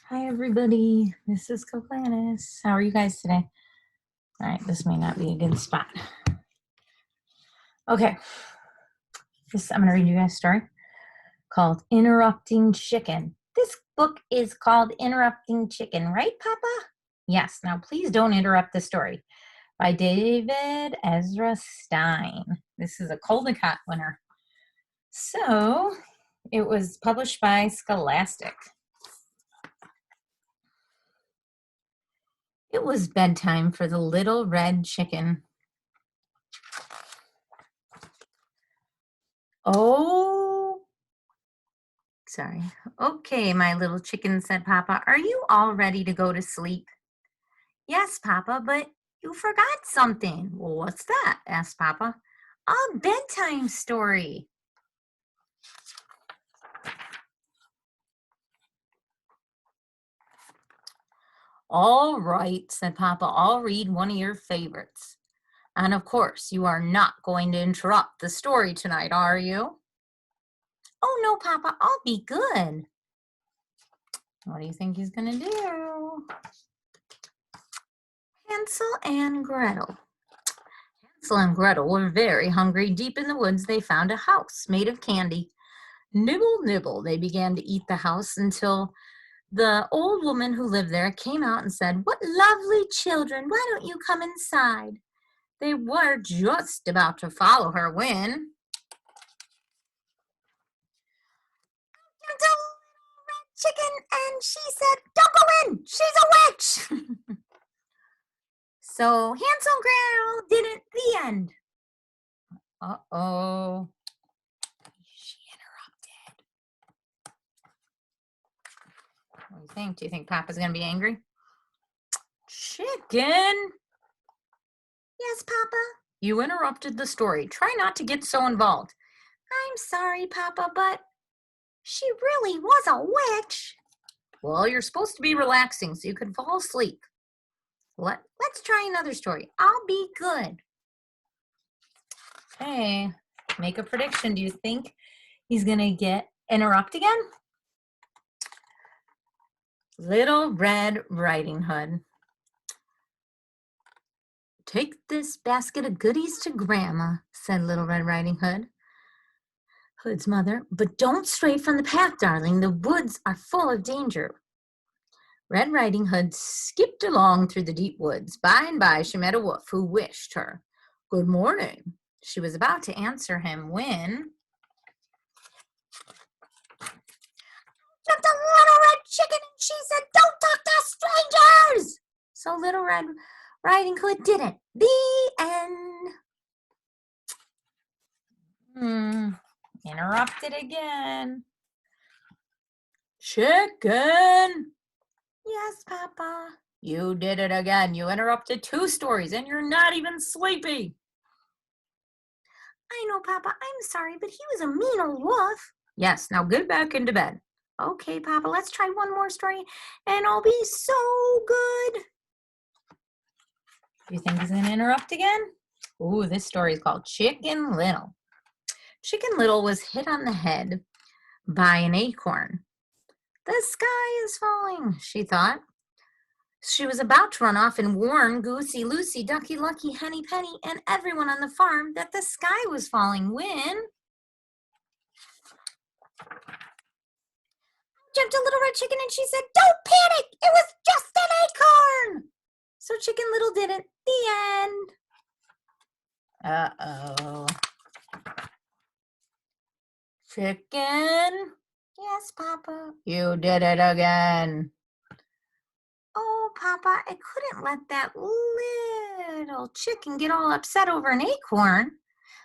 Hi, everybody. This is Coplanis. How are you guys today? All right, this may not be a good spot. Okay, I'm going to read you guys a story called Interrupting Chicken. This book is called Interrupting Chicken, right, Papa? Yes, now please don't interrupt the story. By David Ezra Stein. This is a Caldecott winner. So, it was published by Scholastic. It was bedtime for the little red chicken. Oh, sorry. Okay, my little chicken, said Papa. Are you all ready to go to sleep? Yes, Papa, but you forgot something. Well, what's that? Asked Papa. A bedtime story. All right, said Papa. I'll read one of your favorites. And of course, you are not going to interrupt the story tonight, are you? Oh, no, Papa, I'll be good. What do you think he's going to do? Hansel and Gretel. Hansel and Gretel were very hungry. Deep in the woods, they found a house made of candy. Nibble, nibble, they began to eat the house until the old woman who lived there came out and said, "What lovely children! Why don't you come inside?" They were just about to follow her when a little red chicken, and she said, "Don't go in! She's a witch!" So Hansel and Gretel didn't. The end. Uh-oh. She interrupted. What do you think? Do you think Papa's going to be angry? Chicken? Yes, Papa. You interrupted the story. Try not to get so involved. I'm sorry, Papa, but she really was a witch. Well, you're supposed to be relaxing so you can fall asleep. Let's try another story. I'll be good. Okay, make a prediction. Do you think he's going to get interrupt again? Little Red Riding Hood. Take this basket of goodies to Grandma, said Little Red Riding Hood. Hood's mother, but don't stray from the path, darling. The woods are full of danger. Red Riding Hood skipped along through the deep woods. By and by, she met a wolf who wished her good morning. She was about to answer him when jumped a little red chicken, and she said, "Don't talk to strangers." So Little Red Riding Hood didn't. The end. Interrupted again. Chicken. Yes, Papa. You did it again. You interrupted 2 stories, and you're not even sleepy. I know, Papa. I'm sorry, but he was a mean old wolf. Yes, now get back into bed. Okay, Papa, let's try one more story, and I'll be so good. Do you think he's going to interrupt again? Ooh, this story is called Chicken Little. Chicken Little was hit on the head by an acorn. The sky is falling, she thought. She was about to run off and warn Goosey, Lucy, Ducky, Lucky, Henny Penny, and everyone on the farm that the sky was falling when jumped a little red chicken, and she said, "Don't panic! It was just an acorn!" So Chicken Little didn't. The end. Uh-oh. Chicken? Yes, Papa. You did it again. Oh, Papa, I couldn't let that little chicken get all upset over an acorn.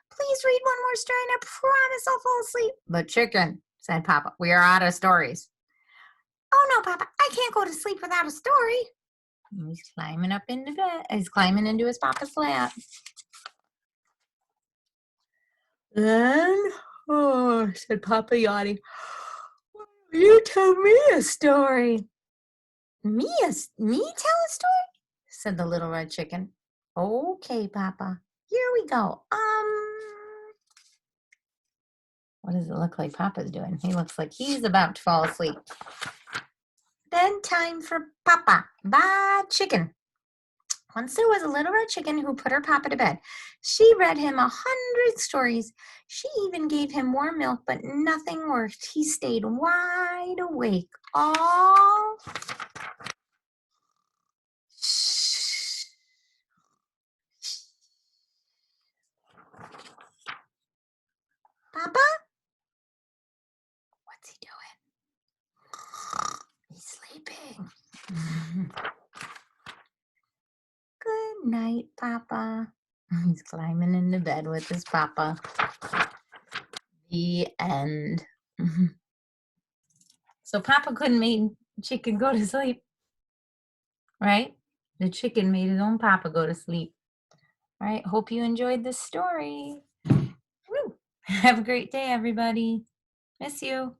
Please read one more story, and I promise I'll fall asleep. But Chicken, said Papa, we are out of stories. Oh, no, Papa, I can't go to sleep without a story. He's climbing up into bed. He's climbing into his Papa's lap. Then, oh, said Papa, yawning, you tell me a story. Me tell a story? Said the little red chicken. Okay, Papa. Here we go. What does it look like Papa's doing? He looks like he's about to fall asleep. Bedtime for Papa. Bye, chicken. Once there was a little red chicken who put her papa to bed. She read him 100 stories. She even gave him warm milk, but nothing worked. He stayed wide awake all. Papa? What's he doing? He's sleeping. Good night, Papa. He's climbing into bed with his papa. The end. So Papa couldn't make chicken go to sleep, right? The chicken made his own papa go to sleep. All right. Hope you enjoyed this story. Woo. Have a great day, everybody. Miss you.